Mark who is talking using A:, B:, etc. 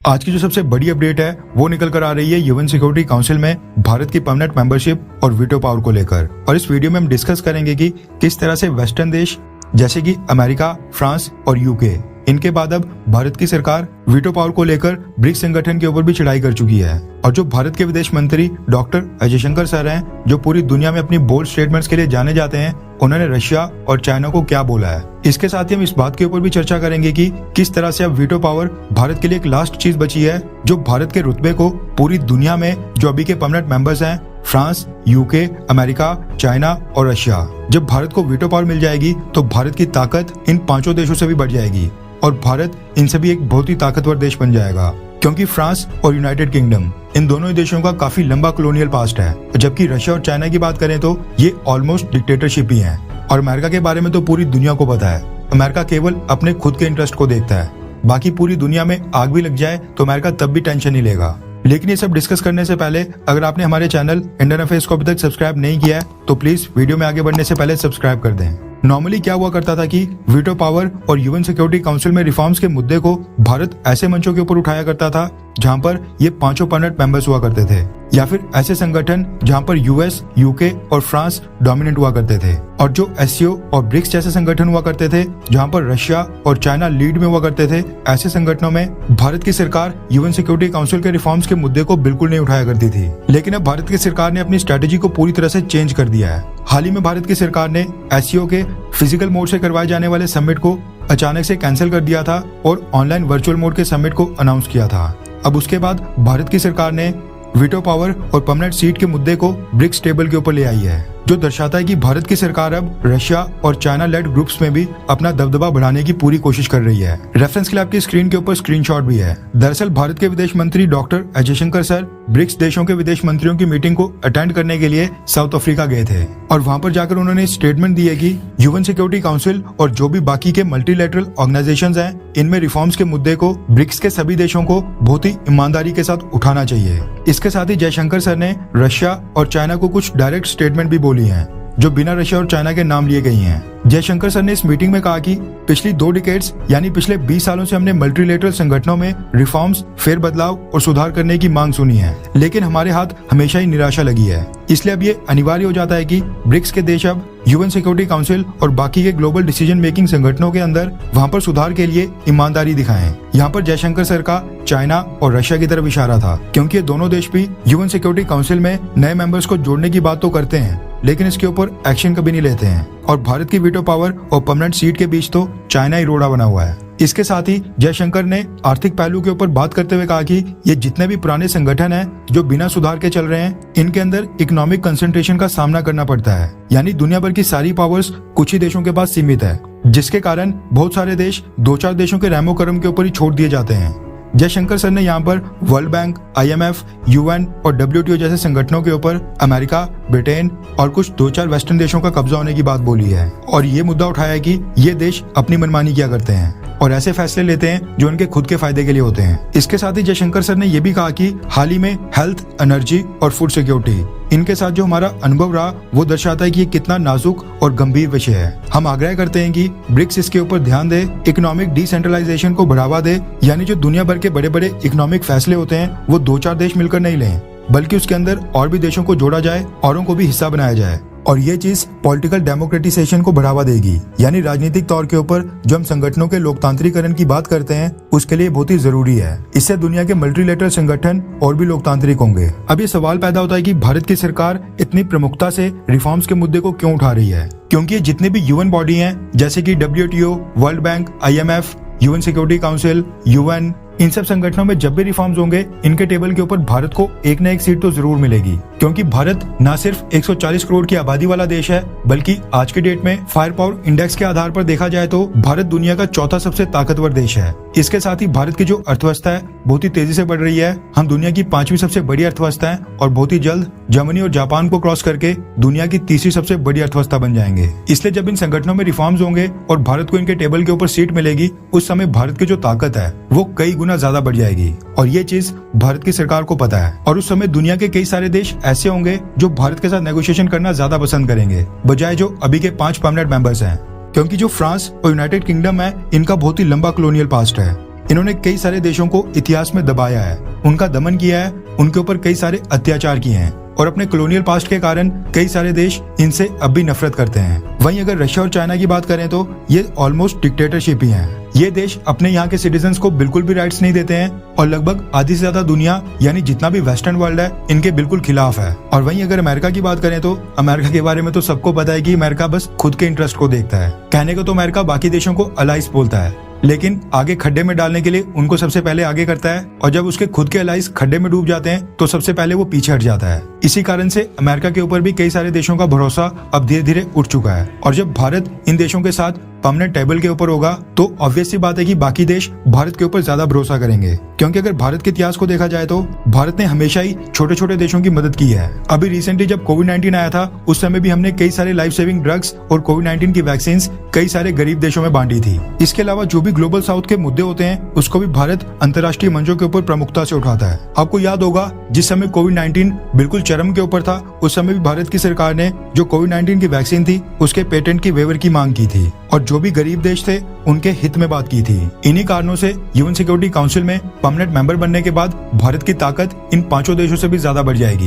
A: आज की जो सबसे बड़ी अपडेट है वो निकल कर आ रही है यूएन सिक्योरिटी काउंसिल में भारत की परमानेंट मेंबरशिप और वीटो पावर को लेकर। और इस वीडियो में हम डिस्कस करेंगे कि किस तरह से वेस्टर्न देश जैसे कि अमेरिका, फ्रांस और यूके, इनके बाद अब भारत की सरकार वीटो पावर को लेकर ब्रिक्स संगठन के ऊपर भी चढ़ाई कर चुकी है। और जो भारत के विदेश मंत्री डॉक्टर अजय जयशंकर सर हैं, जो पूरी दुनिया में अपनी बोल्ड स्टेटमेंट्स के लिए जाने जाते हैं, उन्होंने रशिया और चाइना को क्या बोला है। इसके साथ ही हम इस बात के ऊपर भी चर्चा करेंगे कि किस तरह से अब वीटो पावर भारत के लिए एक लास्ट चीज बची है जो भारत के रुतबे को पूरी दुनिया में जो अभी के परमानेंट मेंबर्स हैं, फ्रांस, यूके, अमेरिका, चाइना और रशिया, जब भारत को वीटो पावर मिल जाएगी तो भारत की ताकत इन पांचों देशों से भी बढ़ जाएगी और भारत इनसे भी एक बहुत ही ताकतवर देश बन जाएगा। क्योंकि फ्रांस और यूनाइटेड किंगडम, इन दोनों ही देशों का काफी लंबा कॉलोनियल पास्ट है, जबकि रशिया और चाइना की बात करें तो ये ऑलमोस्ट डिक्टेटरशिप ही है। और अमेरिका के बारे में तो पूरी दुनिया को पता है, अमेरिका केवल अपने खुद के इंटरेस्ट को देखता है, बाकी पूरी दुनिया में आग भी लग जाए तो अमेरिका तब भी टेंशन नहीं लेगा। लेकिन ये सब डिस्कस करने से पहले अगर आपने हमारे चैनल इंडियन अफेयर्स को अभी तक सब्सक्राइब नहीं किया है तो प्लीज वीडियो में आगे बढ़ने से पहले सब्सक्राइब कर दें। नॉर्मली क्या हुआ करता था कि वीटो पावर और यूएन सिक्योरिटी काउंसिल में रिफॉर्म्स के मुद्दे को भारत ऐसे मंचों के ऊपर उठाया करता था जहां पर ये पांचों परमानेंट मेंबर्स हुआ करते थे, या फिर ऐसे संगठन जहां पर यूएस, यूके और फ्रांस डोमिनेंट हुआ करते थे। और जो एससीओ और ब्रिक्स जैसे संगठन हुआ करते थे जहां पर रशिया और चाइना लीड में हुआ करते थे, ऐसे संगठनों में भारत की सरकार यूएन सिक्योरिटी काउंसिल के रिफॉर्म्स के मुद्दे को बिल्कुल नहीं उठाया करती थी। लेकिन अब भारत की सरकार ने अपनी स्ट्रेटेजी को पूरी तरह से चेंज कर दिया है। हाल ही में भारत की सरकार ने एससीओ के फिजिकल मोड से करवाए जाने वाले समिट को अचानक से कैंसिल कर दिया था और ऑनलाइन वर्चुअल मोड के समिट को अनाउंस किया था। अब उसके बाद भारत की सरकार ने वीटो पावर और परमानेंट सीट के मुद्दे को ब्रिक्स टेबल के ऊपर ले आई है, जो दर्शाता है कि भारत की सरकार अब रशिया और चाइना लेड ग्रुप्स में भी अपना दबदबा बढ़ाने की पूरी कोशिश कर रही है। रेफरेंस के लिए आपकी स्क्रीन के ऊपर स्क्रीनशॉट भी है। दरअसल भारत के विदेश मंत्री doctor Ajay Jaishankar sir BRICS देशों के विदेश मंत्रियों की मीटिंग को अटेंड करने के लिए साउथ अफ्रीका गए थे और वहां पर जाकर उन्होंने स्टेटमेंट दी है कि यूएन सिक्योरिटी काउंसिल और जो भी बाकी के मल्टीलैटरल ऑर्गेनाइजेशंस हैं, इनमें रिफॉर्म्स के मुद्दे को ब्रिक्स के सभी देशों को बहुत ही ईमानदारी के साथ उठाना चाहिए। इसके साथ ही जयशंकर सर ने रशिया और चाइना को कुछ डायरेक्ट स्टेटमेंट भी बोली हैं जो बिना रशिया और चाइना के नाम लिए गई हैं। जयशंकर सर ने इस मीटिंग में कहा कि पिछली 2 डिकेड्स यानी पिछले 20 सालों से हमने मल्टीलेटरल संगठनों में रिफॉर्म्स, फेर बदलाव और सुधार करने की मांग सुनी है, लेकिन हमारे हाथ हमेशा ही निराशा लगी है। इसलिए अब ये अनिवार्य हो जाता है कि ब्रिक्स के देश अब यूएन सिक्योरिटी काउंसिल और बाकी के ग्लोबल डिसीजन मेकिंग संगठनों के अंदर वहां पर सुधार के लिए ईमानदारी दिखाएं। यहाँ पर जयशंकर सर का चाइना और रशिया की तरफ इशारा था, क्योंकि ये दोनों देश भी यूएन सिक्योरिटी काउंसिल में नए मेंबर्स को जोड़ने की बात तो करते हैं, लेकिन इसके ऊपर एक्शन कभी नहीं लेते हैं। और भारत की वीटो पावर और परमानेंट सीट के बीच तो चाइना ही रोड़ा बना हुआ है। इसके साथ ही जयशंकर ने आर्थिक पहलू के ऊपर बात करते हुए कहा कि ये जितने भी पुराने संगठन हैं जो बिना सुधार के चल रहे हैं, इनके अंदर इकोनॉमिक कंसंट्रेशन का सामना करना पड़ता है, यानी दुनिया भर की सारी पावर्स कुछ ही देशों के पास सीमित है, जिसके कारण बहुत सारे देश 2-4 देशों के रहमो करम के ऊपर ही छोड़ दिए जाते हैं। जयशंकर सर ने यहाँ पर वर्ल्ड बैंक, IMF, UN और WTO जैसे संगठनों के ऊपर अमेरिका, ब्रिटेन और कुछ 2-4 वेस्टर्न देशों का कब्जा होने की बात बोली है और ये मुद्दा उठाया है कि ये देश अपनी मनमानी किया करते हैं और ऐसे फैसले लेते हैं जो उनके खुद के फायदे के लिए होते हैं। इसके साथ ही जयशंकर सर ने यह भी कहा कि हाल ही में हेल्थ, एनर्जी और फूड सिक्योरिटी, इनके साथ जो हमारा अनुभव रहा वो दर्शाता है कि ये कितना नाजुक और गंभीर विषय है। हम आग्रह करते हैं कि ब्रिक्स इसके ऊपर ध्यान दे, इकोनॉमिक डिसेंट्रलाइजेशन को बढ़ावा दे, यानी जो दुनिया भर के बड़े बड़े इकोनॉमिक फैसले होते हैं वो 2-4 देश मिलकर नहीं लें, बल्कि उसके अंदर और भी देशों को जोड़ा जाए, औरों को भी हिस्सा बनाया जाए। और ये चीज पॉलिटिकल डेमोक्रेटाइजेशन को बढ़ावा देगी, यानी राजनीतिक तौर के ऊपर जो हम संगठनों के लोकतांत्रिकरण की बात करते हैं उसके लिए बहुत ही जरूरी है। इससे दुनिया के मल्टीलेटरल संगठन और भी लोकतांत्रिक होंगे। अब ये सवाल पैदा होता है कि भारत की सरकार इतनी प्रमुखता से रिफॉर्म्स के मुद्दे को क्यों उठा रही है, क्योंकि ये जितने भी यूएन बॉडी हैं जैसे कि WTO, world bank, IMF, UN security council, UN, इन सब संगठनों में जब भी रिफॉर्म्स होंगे, इनके टेबल के ऊपर भारत को एक न एक सीट तो जरूर मिलेगी, क्योंकि भारत न सिर्फ 140 करोड़ की आबादी वाला देश है, बल्कि आज के डेट में फायर पावर इंडेक्स के आधार पर देखा जाए तो भारत दुनिया का 4था सबसे ताकतवर देश है। इसके साथ ही भारत की जो अर्थव्यवस्था है बहुत ही तेजी से बढ़ रही है। हम दुनिया की 5वीं सबसे बड़ी अर्थव्यवस्था है और बहुत ही जल्द जर्मनी और जापान को क्रॉस करके दुनिया की 3री सबसे बड़ी अर्थव्यवस्था बन जाएंगे। इसलिए जब इन संगठनों में रिफॉर्म्स होंगे और भारत को इनके टेबल के ऊपर सीट मिलेगी, उस समय भारत की जो ताकत है वो कई गुना ज्यादा बढ़ जाएगी और ये चीज भारत की सरकार को पता है। और उस समय दुनिया के कई सारे देश ऐसे होंगे जो भारत के साथ नेगोशिएशन करना ज्यादा पसंद करेंगे, बजाय जो अभी के 5 परमानेंट मेंबर्स हैं, क्योंकि जो फ्रांस और यूनाइटेड किंगडम है, इनका बहुत ही लंबा कॉलोनियल पास्ट है। इन्होंने कई सारे देशों को इतिहास में दबाया है, उनका दमन किया है, उनके ऊपर कई सारे अत्याचार किए हैं और अपने कॉलोनियल पास्ट के कारण कई सारे देश इनसे अब भी नफरत करते हैं। वहीं अगर रशिया और चाइना की बात करें तो ये ऑलमोस्ट डिक्टेटरशिप ही हैं। ये देश अपने यहाँ के सिटीजन्स को बिल्कुल भी राइट्स नहीं देते हैं और लगभग आधी से ज्यादा दुनिया यानी जितना भी वेस्टर्न वर्ल्ड है इनके बिल्कुल खिलाफ है। और वहीं अगर अमेरिका की बात करें तो अमेरिका के बारे में तो सबको पता है कि अमेरिका बस खुद के इंटरेस्ट को देखता है। कहने को तो अमेरिका बाकी देशों को अलाइज बोलता है, लेकिन आगे खड्डे में डालने के लिए उनको सबसे पहले आगे करता है और जब उसके खुद के अलाइज खड्डे में डूब जाते हैं तो सबसे पहले वो पीछे हट जाता है। इसी कारण से अमेरिका के ऊपर भी कई सारे देशों का भरोसा अब धीरे धीरे उठ चुका है और जब भारत इन देशों के साथ परमानेंट टेबल के ऊपर होगा तो ऑब्वियस सी बात है कि बाकी देश भारत के ऊपर ज्यादा भरोसा करेंगे, क्योंकि अगर भारत के इतिहास को देखा जाए तो भारत ने हमेशा ही छोटे छोटे देशों की मदद की है। अभी रिसेंटली जब कोविड-19 आया था उस समय भी हमने कई सारे लाइफ सेविंग ड्रग्स और कोविड-19 की वैक्सीन कई सारे गरीब देशों में बांटी थी। इसके अलावा जो भी ग्लोबल साउथ के मुद्दे होते हैं उसको भी भारत अंतर्राष्ट्रीय मंचों के ऊपर प्रमुखता से उठाता है। आपको याद होगा जिस समय कोविड-19 बिल्कुल चरम के ऊपर था उस समय भी भारत की सरकार ने जो कोविड-19 की वैक्सीन थी उसके पेटेंट की वेवर की मांग की थी और जो भी गरीब देश थे उनके हित में बात की थी। इन्हीं कारणों से यूएन सिक्योरिटी काउंसिल में परमानेंट मेंबर बनने के बाद भारत की ताकत इन 5 देशों से भी ज्यादा बढ़ जाएगी।